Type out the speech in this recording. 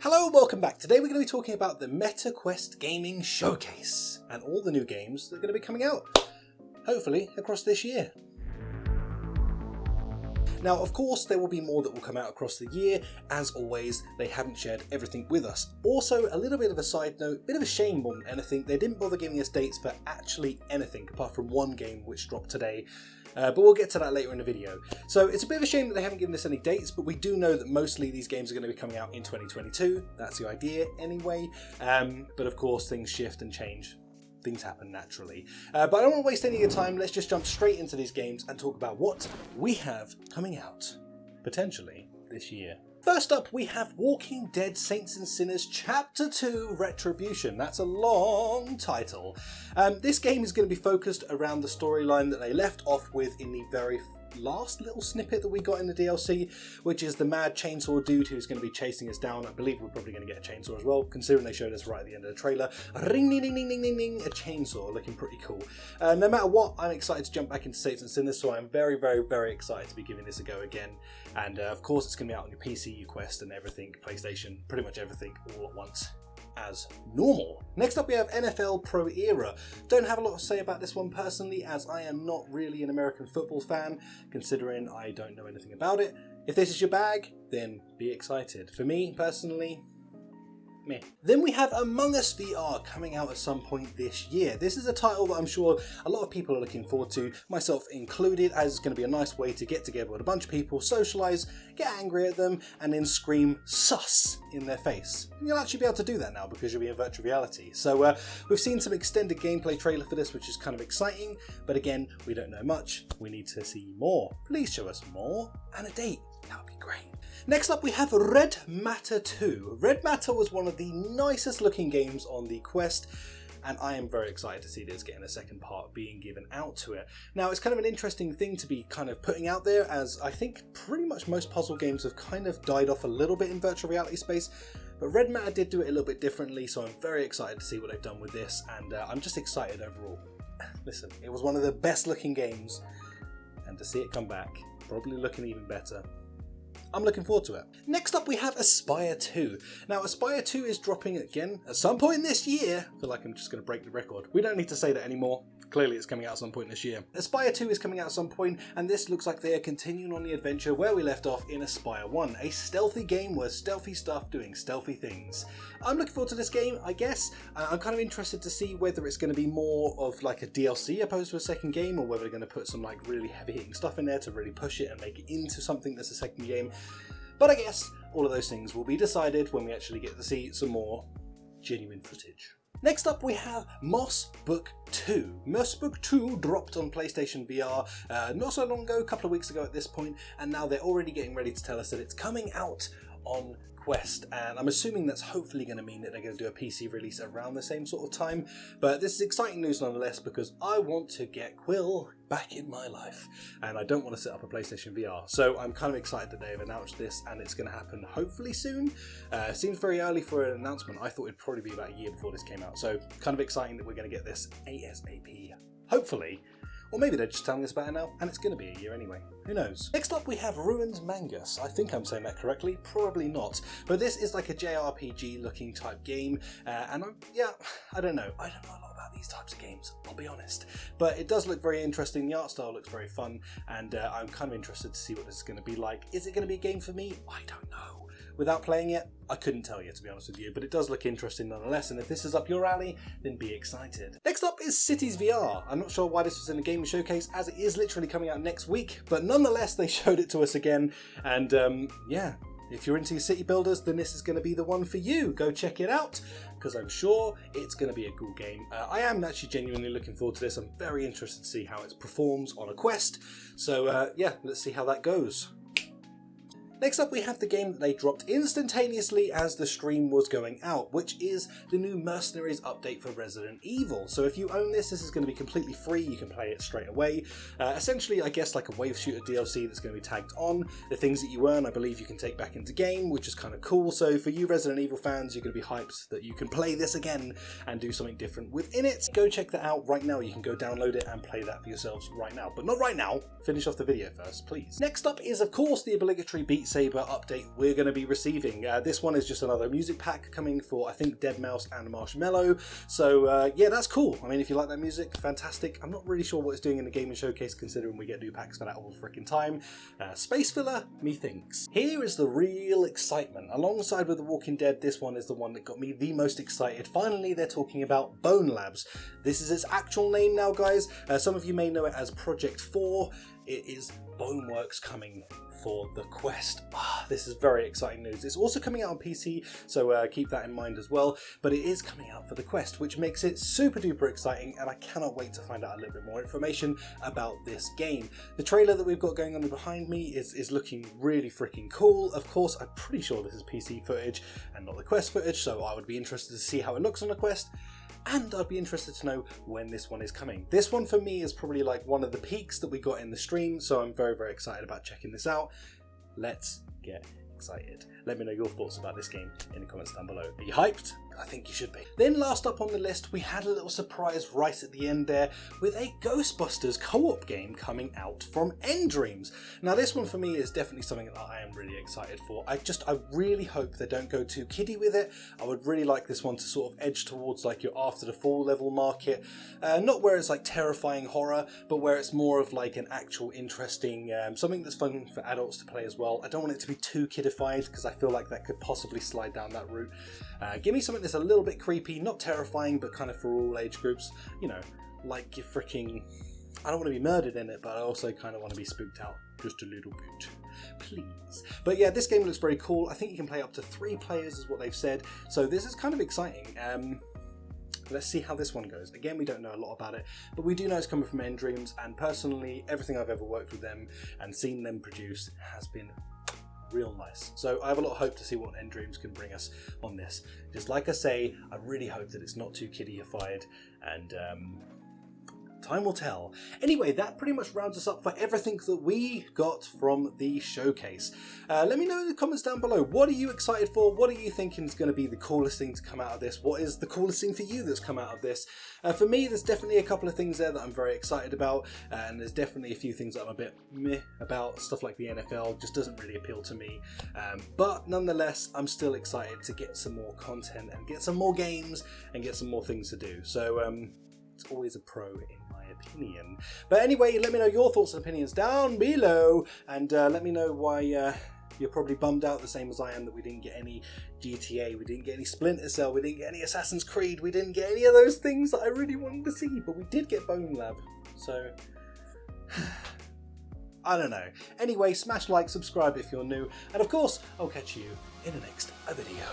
Hello and welcome back. Today we're going to be talking about the MetaQuest Gaming Showcase and all the new games that are going to be coming out, hopefully, across this year. Now, of course, there will be more that will come out across the year. As always, they haven't shared everything with us. Also, a little bit of a side note, bit of a shame more than anything, they didn't bother giving us dates for actually anything, apart from one game which dropped today. But we'll get to that later in the video. So it's a bit of a shame that they haven't given us any dates, but we do know that mostly these games are going to be coming out in 2022. That's the idea anyway. But of course, things shift and change. Things happen naturally. But I don't want to waste any of your time. Let's just jump straight into these games and talk about what we have coming out, potentially, this year. First up, we have Walking Dead Saints and Sinners Chapter 2 Retribution. That's a long title. This game is going to be focused around the storyline that they left off with in the very last little snippet that we got in the DLC, which is the mad chainsaw dude who's going to be chasing us down. I believe we're probably going to get a chainsaw as well, considering they showed us right at the end of the trailer. Ring ding ding ding ding ding ding, a chainsaw, looking pretty cool. No matter what, I'm excited to jump back into Saints and Sinners, so I'm very, very, very excited to be giving this a go again. And of course it's going to be out on your PC, your Quest and everything, PlayStation, pretty much everything all at once, as normal. Next up we have NFL Pro Era. Don't have a lot to say about this one personally, as I am not really an American football fan, considering I don't know anything about it. If this is your bag, then be excited. For me personally, meh. Then we have Among Us VR coming out at some point this year. This is a title that I'm sure a lot of people are looking forward to, myself included, as it's going to be a nice way to get together with a bunch of people, socialise, get angry at them, and then scream sus in their face. And you'll actually be able to do that now because you'll be in virtual reality. So we've seen some extended gameplay trailer for this, which is kind of exciting, but again, we don't know much. We need to see more. Please show us more and a date. That would be great. Next up we have Red Matter 2. Red Matter was one of the nicest looking games on the Quest, and I am very excited to see this getting a second part being given out to it. Now, it's kind of an interesting thing to be kind of putting out there, as I think pretty much most puzzle games have kind of died off a little bit in virtual reality space, but Red Matter did do it a little bit differently, so I'm very excited to see what they've done with this, and I'm just excited overall. Listen, it was one of the best looking games, and to see it come back, probably looking even better, I'm looking forward to it. Next up we have Espire 2. Now Espire 2 is dropping again at some point this year. I feel like I'm just going to break the record. We don't need to say that anymore. Clearly it's coming out at some point this year. Espire 2 is coming out at some point, and this looks like they are continuing on the adventure where we left off in Espire 1, a stealthy game where stealthy stuff doing stealthy things. I'm looking forward to this game, I guess. I'm kind of interested to see whether it's going to be more of like a DLC opposed to a second game, or whether they're going to put some like really heavy hitting stuff in there to really push it and make it into something that's a second game. But I guess all of those things will be decided when we actually get to see some more genuine footage. Next up we have Moss Book 2. Moss Book 2 dropped on PlayStation VR not so long ago, a couple of weeks ago at this point, and now they're already getting ready to tell us that it's coming out on Quest, and I'm assuming that's hopefully going to mean that they're going to do a PC release around the same sort of time. But this is exciting news nonetheless, because I want to get Quill back in my life, and I don't want to set up a PlayStation VR. So I'm kind of excited that they've announced this, and it's going to happen hopefully soon. Seems very early for an announcement. I thought it'd probably be about a year before this came out, so kind of exciting that we're going to get this ASAP, hopefully. Or maybe they're just telling us about it now, and it's going to be a year anyway. Who knows? Next up we have Riuns Magus. I think I'm saying that correctly, probably not. But this is like a JRPG looking type game, and I don't know. I don't know a lot about these types of games, I'll be honest. But it does look very interesting. The art style looks very fun, and I'm kind of interested to see what this is going to be like. Is it going to be a game for me? I don't know. Without playing it, I couldn't tell you, to be honest with you, but it does look interesting nonetheless, and if this is up your alley, then be excited. Next up is Cities VR. I'm not sure why this was in a gaming showcase, as it is literally coming out next week, but nonetheless they showed it to us again, and yeah, if you're into city builders, then this is going to be the one for you. Go check it out, because I'm sure it's going to be a cool game. I am actually genuinely looking forward to this. I'm very interested to see how it performs on a Quest, so yeah, let's see how that goes. Next up we have the game that they dropped instantaneously as the stream was going out, which is the new Mercenaries update for Resident Evil. So if you own this, this is going to be completely free, you can play it straight away. Essentially, I guess like a wave shooter DLC that's going to be tagged on. The things that you earn, I believe you can take back into game, which is kind of cool. So for you Resident Evil fans, you're going to be hyped that you can play this again and do something different within it. Go check that out right now. You can go download it and play that for yourselves right now. But not right now. Finish off the video first, please. Next up is, of course, the obligatory Beat Saber update we're going to be receiving. This one is just another music pack coming for, I think, Deadmau5 and Marshmallow. So yeah, that's cool. I mean, if you like that music, fantastic. I'm not really sure what it's doing in the gaming showcase, considering we get new packs for that all the freaking time. Space filler, methinks. Here is the real excitement. Alongside with The Walking Dead, this one is the one that got me the most excited. Finally, they're talking about Bone Labs. This is its actual name now, guys. Some of you may know it as Project 4. It is BoneWorks coming for the Quest. This is very exciting news. It's also coming out on PC, so keep that in mind as well, but it is coming out for the Quest, which makes it super duper exciting, and I cannot wait to find out a little bit more information about this game. The trailer that we've got going on behind me is looking really freaking cool. Of course, I'm pretty sure this is PC footage and not the Quest footage, so I would be interested to see how it looks on the Quest. And I'd be interested to know when this one is coming. This one for me is probably like one of the peaks that we got in the stream, so I'm very, very excited about checking this out. Let's get excited. Let me know your thoughts about this game in the comments down below. Are you hyped? I think you should be. Then last up on the list, we had a little surprise right at the end there with a Ghostbusters co-op game coming out from nDreams. Now this one for me is definitely something that I am really excited for. I really hope they don't go too kiddie with it. I would really like this one to sort of edge towards like your After the Fall level market. Not where it's like terrifying horror, but where it's more of like an actual interesting, something that's fun for adults to play as well. I don't want it to be too kidified because I feel like that could possibly slide down that route. Give me something that's a little bit creepy, not terrifying, but kind of for all age groups. You know, like your freaking... I don't want to be murdered in it, but I also kind of want to be spooked out just a little bit. Please. But yeah, this game looks very cool. I think you can play up to 3 players is what they've said. So this is kind of exciting. Let's see how this one goes. Again, we don't know a lot about it, but we do know it's coming from nDreams, and personally, everything I've ever worked with them and seen them produce has been real nice. So I have a lot of hope to see what nDreams can bring us on this. Just like I say, I really hope that it's not too kiddie-ified, and time will tell. Anyway, that pretty much rounds us up for everything that we got from the showcase. Let me know in the comments down below, what are you excited for? What are you thinking is going to be the coolest thing to come out of this? What is the coolest thing for you that's come out of this? For me, there's definitely a couple of things there that I'm very excited about, and there's definitely a few things that I'm a bit meh about. Stuff like the NFL just doesn't really appeal to me, but nonetheless, I'm still excited to get some more content and get some more games and get some more things to do. So it's always a pro in my opinion. But anyway, let me know your thoughts and opinions down below, and let me know why you're probably bummed out the same as I am that we didn't get any GTA, we didn't get any Splinter Cell, we didn't get any Assassin's Creed, we didn't get any of those things that I really wanted to see, but we did get Bone Lab, so I don't know. Anyway, smash like, subscribe if you're new, and of course, I'll catch you in the next video.